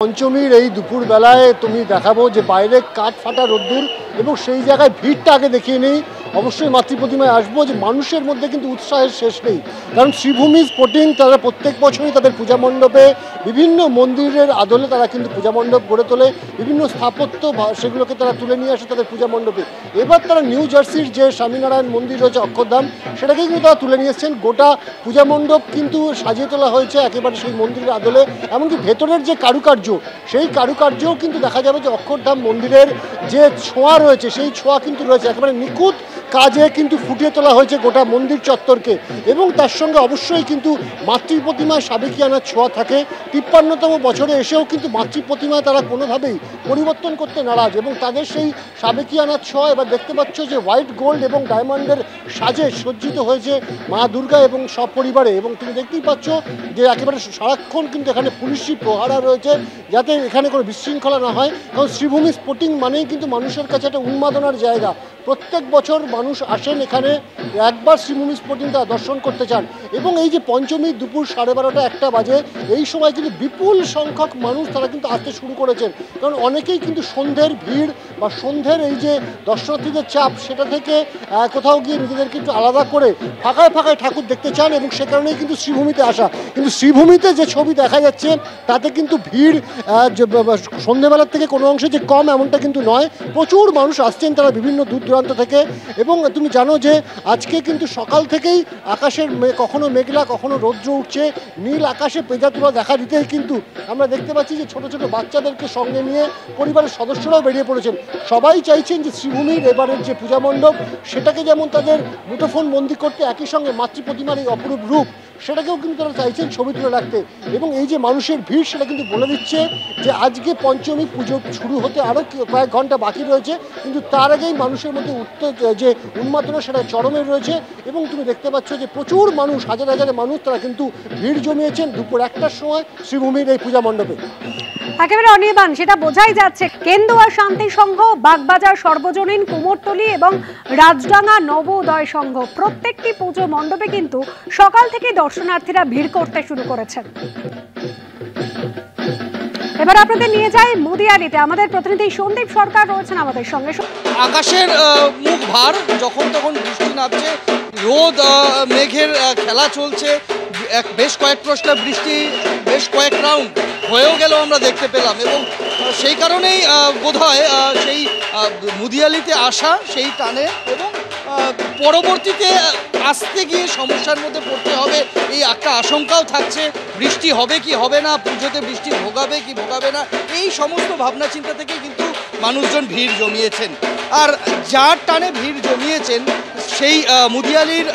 পঞ্চমীর এই দুপুর বেলায় তুমি দেখাবো যে বাইরে কাঠ ফাটা রোদ্দুর এবং সেই জায়গায় ভিড়টা আগে দেখিয়ে নেই। অবশ্যই মাতৃপ্রতিমায় আসবো যে মানুষের মধ্যে কিন্তু উৎসাহের শেষ নেই, কারণ শ্রীভূমি স্পোর্টিং তারা প্রত্যেক বছরই তাদের পূজা মণ্ডপে বিভিন্ন মন্দিরের আদলে তারা কিন্তু পূজা মণ্ডপ গড়ে তোলে, বিভিন্ন স্থাপত্য সেগুলোকে তারা তুলে নিয়ে আসে তাদের পূজা মণ্ডপে। এবার তারা নিউ জার্সির যে স্বামীনারায়ণ মন্দির রয়েছে অক্ষরধাম, সেটাকে কিন্তু তারা তুলে নিয়ে এসছেন। গোটা পূজা মণ্ডপ কিন্তু সাজিয়ে তোলা হয়েছে একেবারে সেই মন্দিরের আদলে, এমনকি ভেতরের যে কারুকার্য সেই কারুকার্যও কিন্তু দেখা যাবে যে অক্ষরধাম মন্দিরের যে ছোঁয়া রয়েছে সেই ছোঁয়া কিন্তু রয়েছে, একেবারে নিখুঁত কাজে কিন্তু ফুটিয়ে তোলা হয়েছে গোটা মন্দির চত্বরকে। এবং তার সঙ্গে অবশ্যই কিন্তু মাতৃপ্রতিমায় সাবেকিয়ানার ছোঁয়া থাকে। 53তম বছরে এসেও কিন্তু মাতৃপ্রতিমায় তারা কোনোভাবেই পরিবর্তন করতে নারাজ এবং তাদের সেই সাবেকিয়ানার ছোঁয়া এবার দেখতে পাচ্ছ যে হোয়াইট গোল্ড এবং ডায়মন্ডের সাজে সজ্জিত হয়েছে মা দুর্গা এবং সপরিবারে। এবং তুমি দেখতেই পাচ্ছ যে একেবারে সারাক্ষণ কিন্তু এখানে পুলিশি প্রহারা রয়েছে যাতে এখানে কোনো বিশৃঙ্খলা না হয়, কারণ শ্রীভূমি স্পোর্টিং মানেই কিন্তু মানুষের কাছে একটা উন্মাদনার জায়গা। প্রত্যেক বছর মানুষ আসেন এখানে একবার শ্রীভূমি স্পোর্টিং তারা দর্শন করতে চান। এবং এই যে পঞ্চমী দুপুর 12:30 1টা বাজে এই সময় কিন্তু বিপুল সংখ্যক মানুষ তারা কিন্তু আসতে শুরু করেছেন, কারণ অনেকেই কিন্তু সন্ধ্যের ভিড় বা সন্ধ্যের এই যে দর্শনার্থীদের চাপ সেটা থেকে কোথাও গিয়ে নিজেদেরকে একটু আলাদা করে ফাঁকায় ফাঁকায় ঠাকুর দেখতে চান এবং সে কারণেই কিন্তু শ্রীভূমিতে আসা। কিন্তু শ্রীভূমিতে যে ছবি দেখা যাচ্ছে তাতে কিন্তু ভিড় সন্ধ্যেবেলার থেকে কোনো অংশে যে কম এমনটা কিন্তু নয়। প্রচুর মানুষ আসছেন তারা বিভিন্ন দূর দূরান্ত থেকে। এবং তুমি জানো যে আজকে কিন্তু সকাল থেকেই আকাশের কখনো মেঘলা কখনো রৌদ্র উঠছে, নীল আকাশে পেঁজা তুলা দেখা দিতেই কিন্তু আমরা দেখতে পাচ্ছি যে ছোট ছোট বাচ্চাদেরকে সঙ্গে নিয়ে পরিবারের সদস্যরাও বেরিয়ে পড়েছেন। সবাই চাইছেন যে শ্রীভূমির এবারের যে পূজা মণ্ডপ সেটাকে যেমন তাদের মুঠোফোন বন্দি করতে, একই সঙ্গে মাতৃপ্রতিমার এই অপরূপ রূপ সেটাকেও কিন্তু তারা চাইছেন ছবি তুলে রাখতে। এবং এই যে মানুষের ভিড় সেটা কিন্তু বলে দিচ্ছে যে আজকে পঞ্চমী পুজো শুরু হতে আরও কয়েক ঘন্টা বাকি রয়েছে, কিন্তু তার আগেই মানুষের মধ্যে যে উন্মাদনা সেটা চরমে রয়েছে। এবং তুমি দেখতে পাচ্ছ যে প্রচুর মানুষ, হাজার হাজার মানুষ তারা কিন্তু ভিড় জমিয়েছেন দুপুর 1টার সময় শ্রীভূমির এই পূজা মণ্ডপে। একেবারে অনির্বাণ, সেটা বোঝাই যাচ্ছে। কেন্দুয়া শান্তি সংঘ, বাগবাজার সর্বজনীন, কুমোরটুলি এবং রাজডাঙ্গা নবোদয় সংঘ প্রত্যেকটি পুজো মণ্ডপে কিন্তু সকাল থেকে দর্শনার্থীরা ভিড় করতে শুরু করেছেন। এবার আপনাদের নিয়ে যাই মুদিয়ালিতে, আমাদের প্রতিনিধি সন্দীপ সরকার রয়েছেন আমাদের সঙ্গে। আকাশের মুখ ভার, যখন তখন বৃষ্টি নামছে, রোদ মেঘের খেলা চলছে, বেশ কয়েক প্রশ্ন বৃষ্টি বেশ কয়েক রাউন্ড হয়েও গেল আমরা দেখতে পেলাম। এবং সেই কারণেই বোধহয় সেই মুদিয়ালিতে আসা সেই টানে এবং পরবর্তীতে আসতে গিয়ে সমস্যার মধ্যে পড়তে হবে এই একটা আশঙ্কাও থাকছে। বৃষ্টি হবে কি হবে না, পুজোতে বৃষ্টি ভোগাবে কি ভোগাবে না, এই সমস্ত ভাবনা চিন্তা থেকে কিন্তু মানুষজন ভিড় জমিয়েছেন। আর যার টানে ভিড় জমিয়েছেন সেই মুদিয়ালির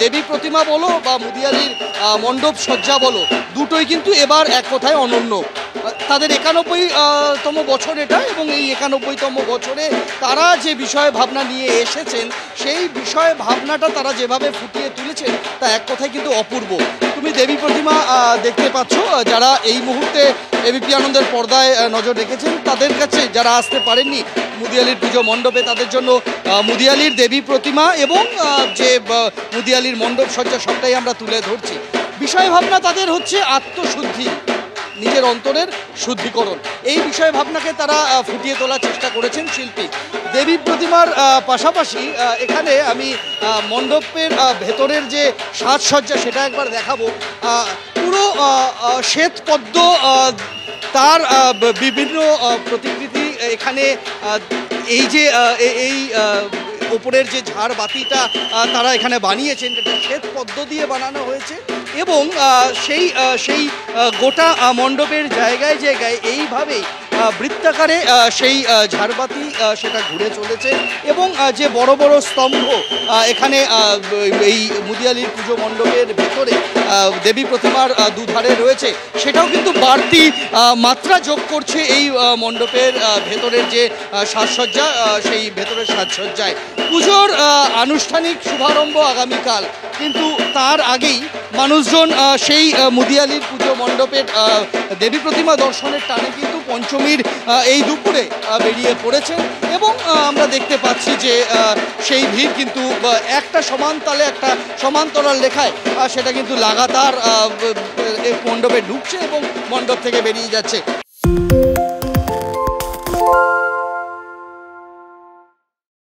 দেবী প্রতিমা বলো বা মুদিয়ালির মণ্ডপ সজ্জা বলো, দুটোই কিন্তু এবার এক কথায় অনন্য। তাদের 91তম বছর এটা, এবং এই 91তম বছরে তারা যে বিষয় ভাবনা নিয়ে এসেছেন সেই বিষয় ভাবনাটা তারা যেভাবে ফুটিয়ে তুলেছেন তা এক কথায় কিন্তু অপূর্ব। তুমি দেবী প্রতিমা দেখতে পাচ্ছ, যারা এই মুহূর্তে এবিপি আনন্দের পর্দায় নজর রেখেছেন তাদের কাছে যারা আসতে পারেননি মুদিয়ালির পুজো মণ্ডপে, তাদের জন্য মুদিয়ালির দেবী প্রতিমা এবং যে মুদিয়ালির মণ্ডপ সজ্জা সবটাই আমরা তুলে ধরছি। বিষয় ভাবনা তাদের হচ্ছে আত্মশুদ্ধি, নিজের অন্তরের শুদ্ধিকরণ। এই বিষয় ভাবনাকে তারা ফুটিয়ে তোলার চেষ্টা করেছেন শিল্পী। দেবী প্রতিমার পাশাপাশি এখানে আমি মণ্ডপের ভেতরের যে সাজসজ্জা সেটা একবার দেখাবো। পুরো শ্বেতপদ্ম, তার বিভিন্ন প্রতিকৃতি এখানে, এই যে এই ওপরের যে ঝাড় বাতিটা তারা এখানে বানিয়েছেন যেটা শ্বেত পদ্ম দিয়ে বানানো হয়েছে। এবং সেই গোটা মণ্ডপের জায়গায় জায়গায় এইভাবেই বৃত্তাকারে সেই ঝাড়বাতি সেটা ঘুরে চলেছে। এবং যে বড় বড় স্তম্ভ এখানে এই মুদিয়ালির পুজো মণ্ডপের ভেতরে দেবী প্রতিমার দুধারে রয়েছে, সেটাও কিন্তু বাড়তি মাত্রা যোগ করছে এই মণ্ডপের ভেতরের যে সাজসজ্জা, সেই ভেতরের সাজসজ্জায়। পুজোর আনুষ্ঠানিক শুভারম্ভ আগামীকাল, কিন্তু তার আগেই মানুষজন সেই মুদিয়ালির পুজো মণ্ডপের দেবী প্রতিমা দর্শনের টানে কিন্তু পঞ্চমীর এই দুপুরে বেরিয়ে পড়েছেন। এবং আমরা দেখতে পাচ্ছি যে সেই ভিড় কিন্তু একটা সমান তালে একটা সমান্তরাল রেখায় সেটা কিন্তু লাগাতার মণ্ডপে ঢুকছে এবং মণ্ডপ থেকে বেরিয়ে যাচ্ছে। নমস্কার।